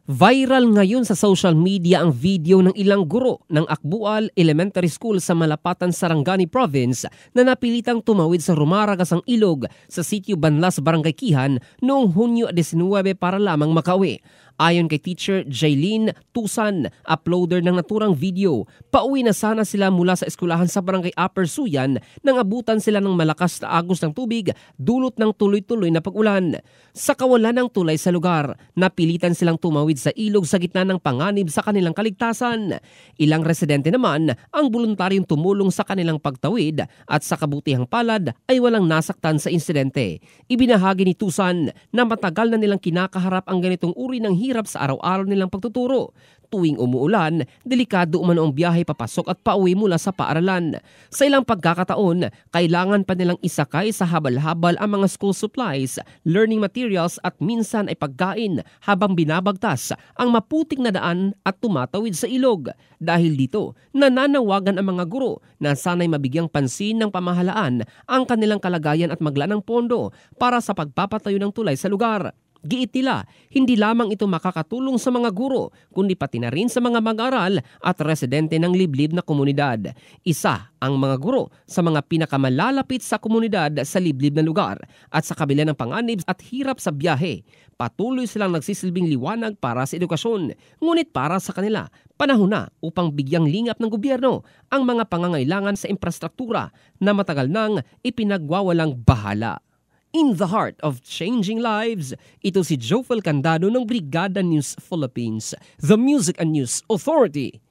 Viral ngayon sa social media ang video ng ilang guro ng Akbual Elementary School sa Malapatan, Sarangani Province na napilitang tumawid sa rumaragasang ilog sa sitio Banlas, Barangay Kihan noong Hunyo 19 para lamang makauwi. Ayon kay Teacher Jaylene Tusan, uploader ng naturang video, pauwi na sana sila mula sa eskwelahan sa Barangay Upper Suyan nang abutan sila ng malakas na agos ng tubig dulot ng tuloy-tuloy na pag-ulan. Sa kawalan ng tulay sa lugar, napilitan silang tumawid sa ilog sa gitna ng panganib sa kanilang kaligtasan. Ilang residente naman ang voluntaryong tumulong sa kanilang pagtawid at sa kabutihang palad ay walang nasaktan sa insidente. Ibinahagi ni Tusan na matagal na nilang kinakaharap ang ganitong uri ng hirap sa araw-araw nilang pagtuturo. Tuwing umuulan, delikado umano ang biyahe papasok at pauwi mula sa paaralan. Sa ilang pagkakataon, kailangan pa nilang isakay sa habal-habal ang mga school supplies, learning materials at minsan ay pagkain habang binabagtas ang maputik na daan at tumatawid sa ilog. Dahil dito, nananawagan ang mga guro na sana'y mabigyang pansin ng pamahalaan ang kanilang kalagayan at maglaan ng pondo para sa pagpapatayo ng tulay sa lugar. Giit nila, hindi lamang ito makakatulong sa mga guro, kundi pati na rin sa mga mag-aral at residente ng liblib na komunidad. Isa ang mga guro sa mga pinakamalalapit sa komunidad sa liblib na lugar at sa kabila ng panganib at hirap sa biyahe. Patuloy silang nagsisilbing liwanag para sa edukasyon, ngunit para sa kanila, panahon na upang bigyang lingap ng gobyerno ang mga pangangailangan sa infrastruktura na matagal nang ipinagwawalang bahala. In the heart of changing lives, ito si Jofel Candado ng Brigada News Philippines, the Music and News Authority.